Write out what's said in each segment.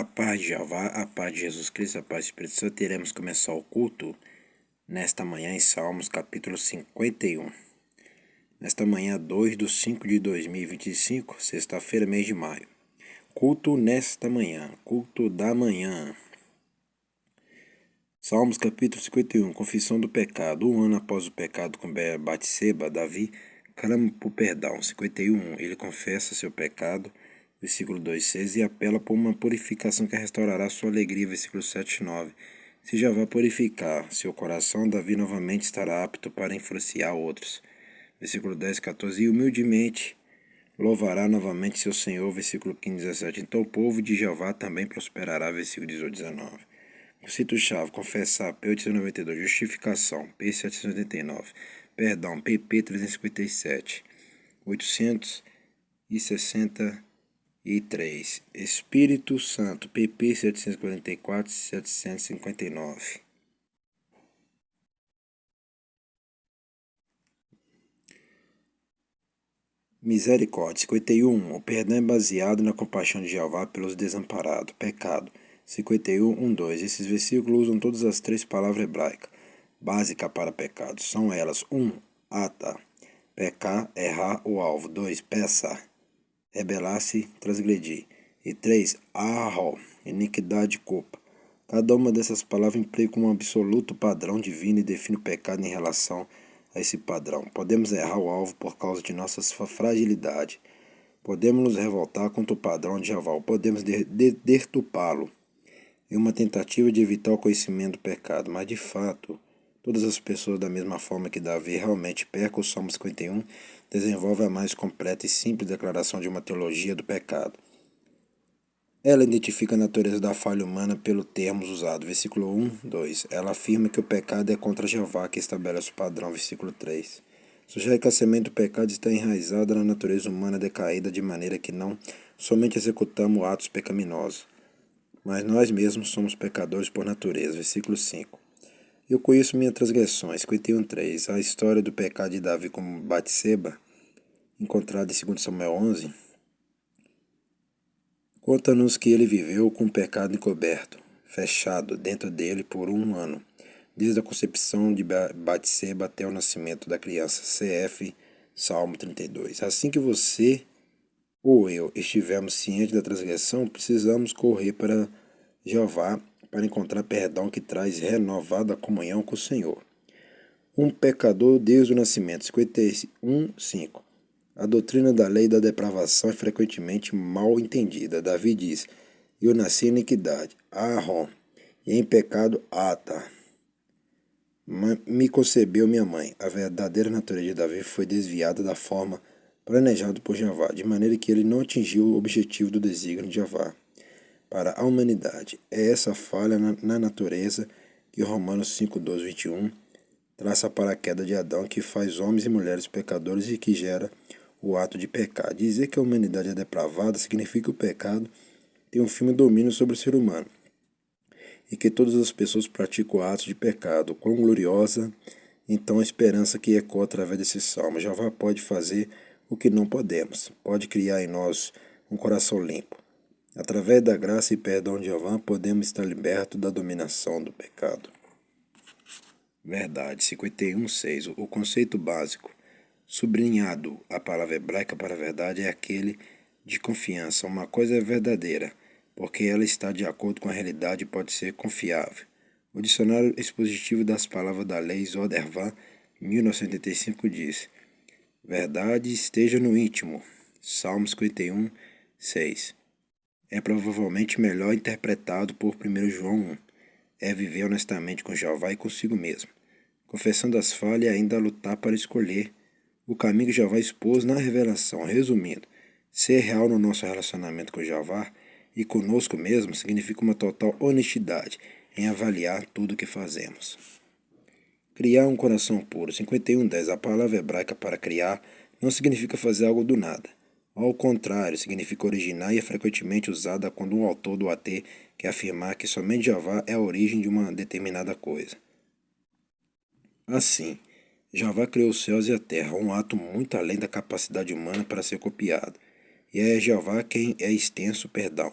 A paz de Jeová, a paz de Jesus Cristo, a paz do Espírito Santo, iremos começar o culto nesta manhã em Salmos capítulo 51. Nesta manhã 2 de 5 de 2025, sexta-feira, mês de maio. Culto nesta manhã, culto da manhã. Salmos capítulo 51, confissão do pecado. Um ano após o pecado com Batseba, Davi clama por perdão. 51, ele confessa seu pecado. Versículo 2,6, e apela por uma purificação que restaurará sua alegria. Versículo 7,9. Se Jeová purificar seu coração, Davi novamente estará apto para influenciar outros. Versículo 10,14, e humildemente louvará novamente seu Senhor. Versículo 15,17, então o povo de Jeová também prosperará. Versículo 18,19. Conceito-chave, confessar, P892, justificação, P789, perdão, PP 357, 863, Espírito Santo, PP 744, 759. Misericórdia, 51. O perdão é baseado na compaixão de Jeová pelos desamparados. Pecado, 51, 2. Esses versículos usam todas as três palavras hebraicas básicas para pecado. São elas: 1. Ata, pecar, errar o alvo. 2. Peça, rebelar-se, transgredir. E 3. Arro, iniquidade, culpa. Cada uma dessas palavras implica um absoluto padrão divino e define o pecado em relação a esse padrão. Podemos errar o alvo por causa de nossa fragilidade. Podemos nos revoltar contra o padrão de Jeová. Podemos deturpá-lo em uma tentativa de evitar o conhecimento do pecado. Mas, de fato, todas as pessoas, da mesma forma que Davi realmente peca, o Salmo 51 desenvolve a mais completa e simples declaração de uma teologia do pecado. Ela identifica a natureza da falha humana pelo termos usado. Versículo 1, 2. Ela afirma que o pecado é contra Jeová que estabelece o padrão. Versículo 3. Sugere que a semente do pecado está enraizada na natureza humana decaída de maneira que não somente executamos atos pecaminosos, mas nós mesmos somos pecadores por natureza. Versículo 5. Eu conheço minhas transgressões. 51, 3. A história do pecado de Davi com Batseba, encontrada em 2 Samuel 11, conta-nos que ele viveu com o pecado encoberto, fechado dentro dele por um ano, desde a concepção de Batseba até o nascimento da criança. CF, Salmo 32. Assim que você ou eu estivermos cientes da transgressão, precisamos correr para Jeová para encontrar perdão que traz renovada comunhão com o Senhor. Um pecador desde o nascimento. 51, 5. A doutrina da lei da depravação é frequentemente mal entendida. Davi diz: eu nasci em iniquidade, Arrom, e em pecado, Ata. Me concebeu minha mãe. A verdadeira natureza de Davi foi desviada da forma planejada por Jeová, de maneira que ele não atingiu o objetivo do desígnio de Jeová para a humanidade. É essa falha na natureza que Romanos 5, 12, 21 traça para a queda de Adão, que faz homens e mulheres pecadores e que gera o ato de pecar. Dizer que a humanidade é depravada significa que o pecado tem um firme domínio sobre o ser humano e que todas as pessoas praticam atos de pecado. Quão gloriosa, então, a esperança que ecoa através desse salmo. Jeová pode fazer o que não podemos. Pode criar em nós um coração limpo. Através da graça e perdão de Jeová, podemos estar libertos da dominação do pecado. Verdade, 51, 6. O conceito básico sublinhado, a palavra hebraica para verdade é aquele de confiança. Uma coisa é verdadeira, porque ela está de acordo com a realidade e pode ser confiável. O dicionário expositivo das palavras da lei Zodervah, 1985, diz: verdade esteja no íntimo. Salmo 51, 6. É provavelmente melhor interpretado por 1 João 1. É viver honestamente com Jeová e consigo mesmo, confessando as falhas e ainda lutar para escolher o caminho que Jeová expôs na revelação. Resumindo, ser real no nosso relacionamento com Jeová e conosco mesmo significa uma total honestidade em avaliar tudo o que fazemos. Criar um coração puro. 51:10. A palavra hebraica para criar não significa fazer algo do nada. Ao contrário, significa originar e é frequentemente usada quando um autor do AT quer afirmar que somente Jeová é a origem de uma determinada coisa. Assim, Jeová criou os céus e a terra, um ato muito além da capacidade humana para ser copiado. E é Jeová quem é extenso perdão.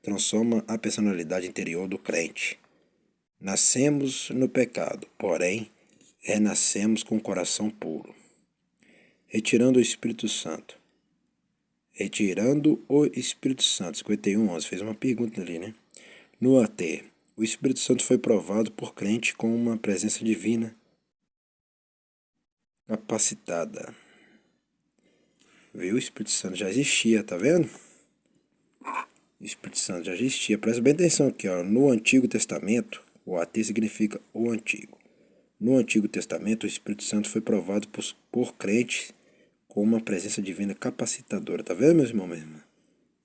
transforma a personalidade interior do crente. Nascemos no pecado, porém, renascemos com o coração puro. Retirando o Espírito Santo. Retirando o Espírito Santo. 51:11. Fez uma pergunta ali, né? No AT, o Espírito Santo foi provado por crente com uma presença divina capacitada. Viu? O Espírito Santo já existia, tá vendo? O Espírito Santo já existia. Presta bem atenção aqui, ó. No Antigo Testamento, o AT significa o Antigo. No Antigo Testamento, o Espírito Santo foi provado por crentes com uma presença divina capacitadora. Tá vendo, meus irmãos, minha irmã?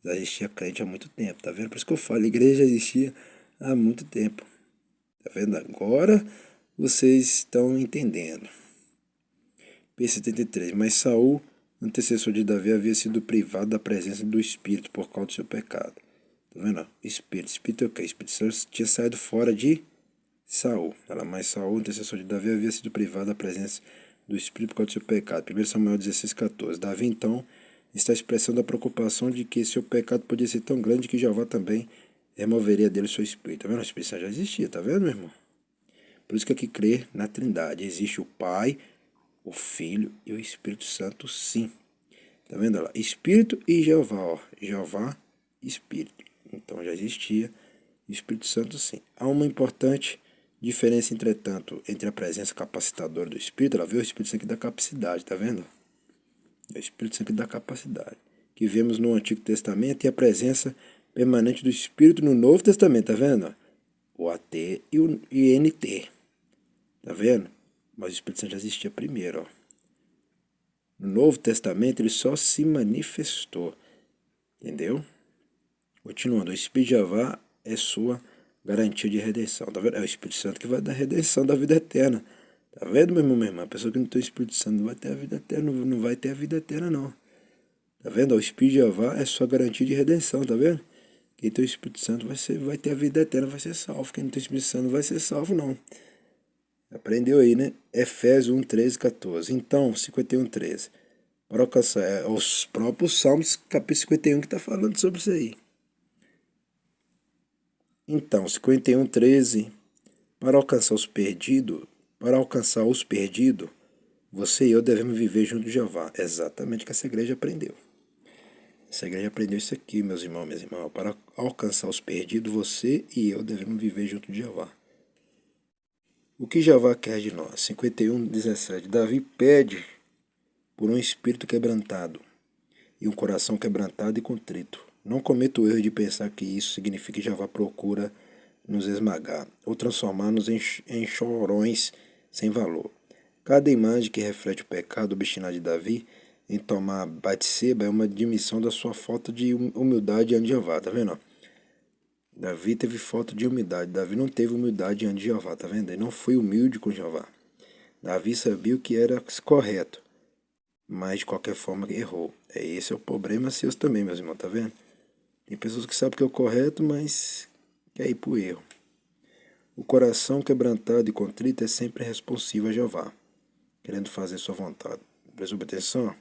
Já existia crente há muito tempo, tá vendo? Por isso que eu falo, a igreja já existia há muito tempo. Tá vendo? Agora vocês estão entendendo. P73. Mas Saul, antecessor de Davi, havia sido privado da presença do Espírito por causa do seu pecado. Tá vendo? Espírito é o quê? Espírito Santo tinha saído fora de Saul. Mas Saul, antecessor de Davi, havia sido privado da presença do Espírito por causa do seu pecado. 1 Samuel 16:14. Davi, então, está expressando a preocupação de que seu pecado podia ser tão grande que Jeová também removeria dele o seu Espírito. Tá vendo? O Espírito Santo já existia, tá vendo, meu irmão? Por isso que aqui crê na Trindade. Existe o Pai, o Filho e o Espírito Santo, sim. Tá vendo lá? Espírito e Jeová, ó. Jeová, Espírito. Então já existia o Espírito Santo, sim. Há uma importante diferença, entretanto, entre a presença capacitadora do Espírito, ela vê o Espírito Santo que dá capacidade, tá vendo? É o Espírito Santo que dá capacidade. Que vemos no Antigo Testamento e a presença permanente do Espírito no Novo Testamento, tá vendo? O AT e o INT. Tá vendo? Mas o Espírito Santo já existia primeiro, ó. No Novo Testamento ele só se manifestou. Entendeu? Continuando, o Espírito de Jeová é sua garantia de redenção. Tá vendo? É o Espírito Santo que vai dar a redenção da vida eterna. Tá vendo, meu irmão, minha irmã? A pessoa que não tem o Espírito Santo não vai ter a vida eterna, não vai ter a vida eterna, não. Tá vendo? O Espírito de Jeová é sua garantia de redenção, tá vendo? Quem tem o Espírito Santo vai ter a vida eterna, vai ser salvo. Quem não tem o Espírito Santo não vai ser salvo, não. Aprendeu aí, né? Efésios 1:13-14. Então, 51:13. Para alcançar, os próprios Salmos, capítulo 51, que está falando sobre isso aí. Então, 51:13. Para alcançar os perdidos, você e eu devemos viver junto de Jeová. Exatamente o que essa igreja aprendeu. Essa igreja aprendeu isso aqui, meus irmãos, minhas irmãs. Para alcançar os perdidos, você e eu devemos viver junto de Jeová. O que Jeová quer de nós? 51:17. Davi pede por um espírito quebrantado e um coração quebrantado e contrito. Não cometa o erro de pensar que isso significa que Jeová procura nos esmagar ou transformar-nos em chorões sem valor. Cada imagem que reflete o pecado obstinado de Davi em tomar Batseba é uma admissão da sua falta de humildade diante de Jeová, tá vendo? Davi teve falta de humildade. Davi não teve humildade diante de Jeová, tá vendo? Ele não foi humilde com Jeová. Davi sabia o que era correto, mas de qualquer forma errou. Esse é o problema seu também, meus irmãos, tá vendo? Tem pessoas que sabem que é o correto, mas quer ir pro erro. O coração quebrantado e contrito é sempre responsivo a Jeová, querendo fazer sua vontade. Presta atenção?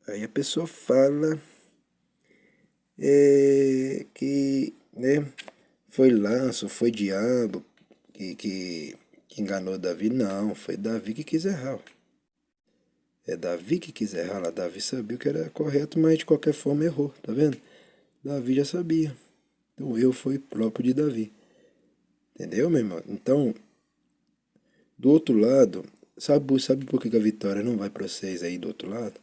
Aí a pessoa fala que, né, foi laço, foi diabo que enganou Davi. Não, foi Davi que quis errar. É Davi que quis errar lá. Davi sabia que era correto, mas de qualquer forma errou, tá vendo? Davi já sabia. Então o erro foi próprio de Davi. Entendeu, meu irmão? Então, do outro lado, sabe por que a vitória não vai para vocês aí do outro lado?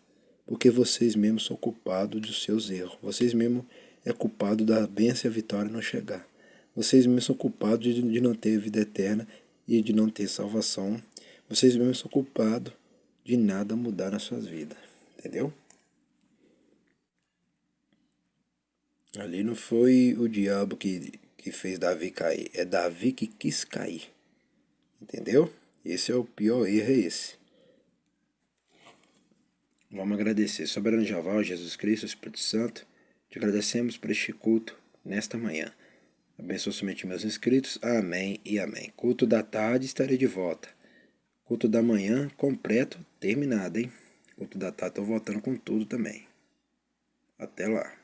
Porque vocês mesmos são culpados dos seus erros. Vocês mesmos é culpado da bênção e a vitória não chegar. Vocês mesmos são culpados de não ter vida eterna e de não ter salvação. Vocês mesmos são culpados de nada mudar nas suas vidas. Entendeu? Ali não foi o diabo que fez Davi cair. É Davi que quis cair. Entendeu? Esse é o pior erro, é esse. Vamos agradecer. Soberano Jeová, Jesus Cristo, Espírito Santo, te agradecemos por este culto nesta manhã. Abençoa somente meus inscritos. Amém e amém. Culto da tarde estarei de volta. Culto da manhã completo, terminado, hein? Culto da tarde estou voltando com tudo também. Até lá.